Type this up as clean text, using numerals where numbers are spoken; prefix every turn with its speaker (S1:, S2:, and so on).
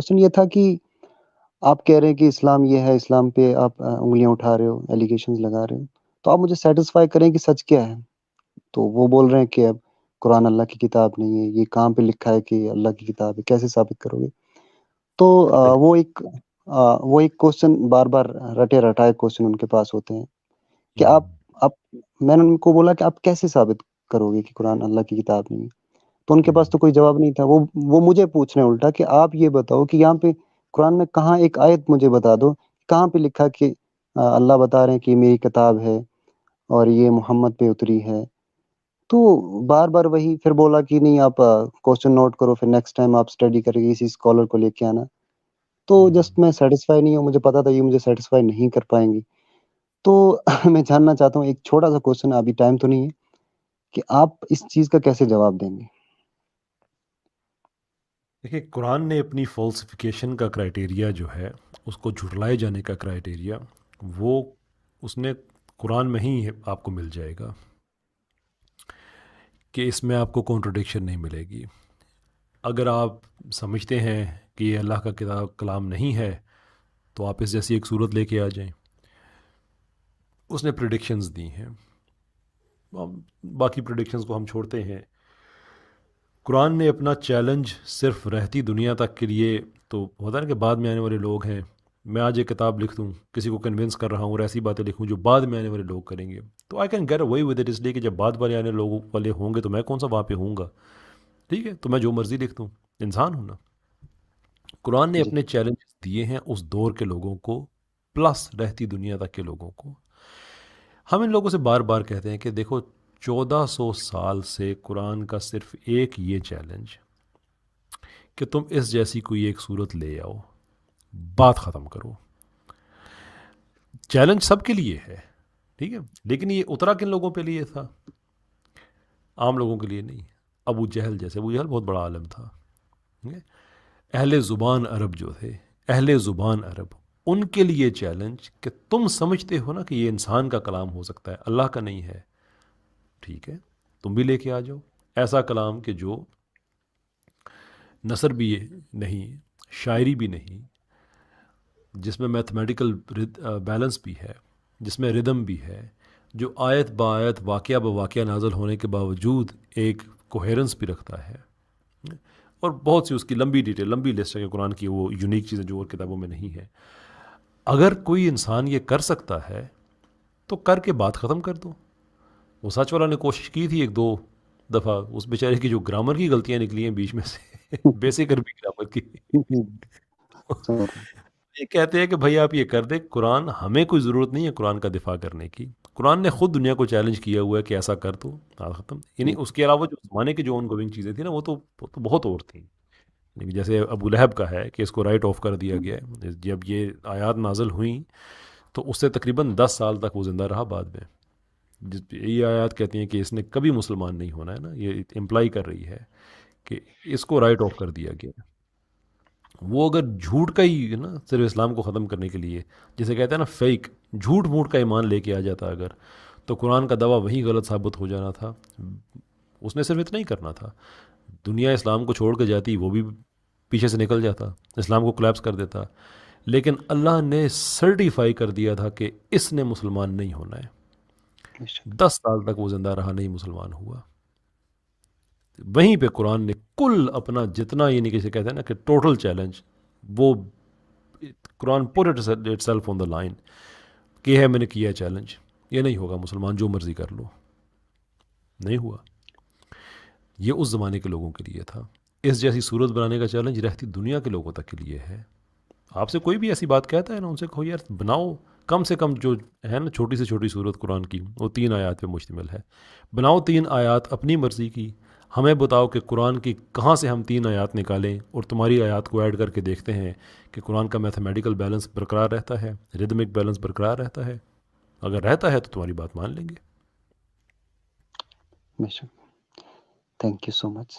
S1: Question یہ تھا کہ آپ کہہ رہے ہیں کہ اسلام یہ ہے، اسلام پہ آپ انگلیاں اٹھا رہے ہو، ایلیگیشنز لگا رہے ہو، تو آپ مجھے سیٹسفائی کریں کہ سچ کیا ہے. تو وہ بول رہے ہیں کہ اب قرآن اللہ کی کتاب نہیں ہے، یہ کہاں پہ لکھا ہے کہ اللہ کی کتاب ہے، کیسے ثابت کرو گے؟ تو وہ ایک question bar bar رٹے رٹائے question in کے پاس ہوتے ہیں کہ آپ میں نے ان کو بولا کہ آپ کیسے ثابت کرو گے کہ قرآن اللہ کی کتاب نہیں ہے؟ تو ان کے پاس تو کوئی جواب نہیں تھا. وہ مجھے پوچھ رہے ہیں الٹا کہ آپ یہ بتاؤ کہ یہاں پہ قرآن میں کہاں ایک آیت مجھے بتا دو کہاں پہ لکھا کہ اللہ بتا رہے ہیں کہ یہ میری کتاب ہے اور یہ محمد پہ اتری ہے. تو بار بار وہی پھر بولا کہ نہیں آپ کوشچن نوٹ کرو، پھر نیکسٹ ٹائم آپ اسٹڈی کریں گے، اسی اسکالر کو لے کے آنا. تو جسٹ میں سیٹسفائی نہیں ہوں، مجھے پتا تھا یہ مجھے سیٹسفائی نہیں کر پائیں گی. تو میں جاننا چاہتا ہوں، ایک چھوٹا سا کوشچن، ابھی ٹائم تو نہیں ہے، کہ آپ اس چیز کا کیسے جواب دیں گے؟
S2: دیکھیے، قرآن نے اپنی فالسیفیکیشن کا کرائٹیریا جو ہے، اس کو جھٹلائے جانے کا کرائٹیریا، وہ اس نے قرآن میں ہی آپ کو مل جائے گا کہ اس میں آپ کو کانٹرڈکشن نہیں ملے گی. اگر آپ سمجھتے ہیں کہ یہ اللہ کا کلام نہیں ہے تو آپ اس جیسی ایک صورت لے کے آ جائیں. اس نے پریڈکشنز دی ہیں، باقی پریڈکشنز کو ہم چھوڑتے ہیں. قرآن نے اپنا چیلنج صرف رہتی دنیا تک کے لیے، تو ہوتا ہے نا کہ بعد میں آنے والے لوگ ہیں، میں آج ایک کتاب لکھ دوں، کسی کو کنونس کر رہا ہوں اور ایسی باتیں لکھوں جو بعد میں آنے والے لوگ کریں گے، تو I can get away with it, اس لیے کہ جب بعد والے آنے لوگوں والے ہوں گے تو میں کون سا وہاں پہ ہوں گا. ٹھیک ہے، تو میں جو مرضی لکھ دوں، انسان ہوں نا. قرآن نے
S1: جی
S2: اپنے چیلنج دیے ہیں اس دور کے لوگوں کو، پلس رہتی دنیا تک کے لوگوں کو. ہم ان لوگوں سے بار بار کہتے ہیں کہ دیکھو، 1400 سال سے قرآن کا صرف ایک یہ چیلنج کہ تم اس جیسی کوئی ایک صورت لے آؤ، بات ختم کرو. چیلنج سب کے لیے ہے، ٹھیک ہے، لیکن یہ اترا کن لوگوں پہ لیے تھا؟ عام لوگوں کے لیے نہیں. ابو جہل جیسے، ابو جہل بہت بڑا عالم تھا. اہل زبان عرب جو تھے، اہل زبان عرب، ان کے لیے چیلنج کہ تم سمجھتے ہو نا کہ یہ انسان کا کلام ہو سکتا ہے، اللہ کا نہیں ہے، ٹھیک ہے، تم بھی لے کے آ جاؤ ایسا کلام کہ جو نثر بھی نہیں، شاعری بھی نہیں، جس میں میتھمیٹیکل بیلنس بھی ہے، جس میں ردم بھی ہے، جو آیت با آیت، واقعہ با واقعہ نازل ہونے کے باوجود ایک کوہیرنس بھی رکھتا ہے. اور بہت سی اس کی لمبی ڈیٹیل، لمبی لسٹ ہے کہ قرآن کی وہ یونیک چیزیں جو اور کتابوں میں نہیں ہے. اگر کوئی انسان یہ کر سکتا ہے تو کر کے بات ختم کر دو. وہ سچ والا نے کوشش کی تھی 1-2 دفعہ، اس بیچارے کی جو گرامر کی غلطیاں نکلی ہیں بیچ میں سے بیسک عربی گرامر کی، یہ کہتے ہیں کہ بھائی آپ یہ کر دیں. قرآن، ہمیں کوئی ضرورت نہیں ہے قرآن کا دفاع کرنے کی. قرآن نے خود دنیا کو چیلنج کیا ہوا ہے کہ ایسا کر دو، بات ختم. یعنی اس کے علاوہ جو زمانے کی جو آن گوئنگ چیزیں تھیں نا، وہ تو بہت اور تھیں. جیسے ابو لہب کا ہے کہ اس کو رائٹ آف کر دیا گیا ہے. جب یہ آیات نازل ہوئیں تو اس سے تقریباً 10 سال تک وہ زندہ رہا. بعد میں یہ آیات کہتی ہیں کہ اس نے کبھی مسلمان نہیں ہونا ہے نا، یہ امپلائی کر رہی ہے کہ اس کو رائٹ آف کر دیا گیا. وہ اگر جھوٹ کا ہی ہے نا، صرف اسلام کو ختم کرنے کے لیے، جسے کہتے ہیں نا فیک، جھوٹ موٹ کا ایمان لے کے آ جاتا اگر، تو قرآن کا دعویٰ وہیں غلط ثابت ہو جانا تھا. اس نے صرف اتنا ہی کرنا تھا، دنیا اسلام کو چھوڑ کے جاتی، وہ بھی پیچھے سے نکل جاتا، اسلام کو کولیپس کر دیتا. لیکن اللہ نے سرٹیفائی کر دیا تھا کہ اس نے مسلمان نہیں ہونا ہے. 10 سال تک وہ زندہ رہا، نہیں مسلمان ہوا. وہیں پہ قرآن نے کل اپنا جتنا، یعنی کسی کہتے ہیں نا کہ ٹوٹل چیلنج، وہ Quran put itself on the line کہ ہے میں نے کیا چیلنج، یہ نہیں ہوگا مسلمان، جو مرضی کر لو. نہیں ہوا. یہ اس زمانے کے لوگوں کے لیے تھا. اس جیسی صورت بنانے کا چیلنج رہتی دنیا کے لوگوں تک کے لیے ہے. آپ سے کوئی بھی ایسی بات کہتا ہے نا، ان سے کہو یار بناؤ، کم سے کم جو ہے نا چھوٹی سے چھوٹی صورت قرآن کی، وہ 3 آیات پہ مشتمل ہے، بناؤ 3 آیات اپنی مرضی کی. ہمیں بتاؤ کہ قرآن کی کہاں سے ہم 3 آیات نکالیں اور تمہاری آیات کو ایڈ کر کے دیکھتے ہیں کہ قرآن کا میتھمیٹیکل بیلنس برقرار رہتا ہے، ریدمک بیلنس برقرار رہتا ہے. اگر رہتا ہے تو تمہاری بات مان لیں گے.
S1: Thank you so much.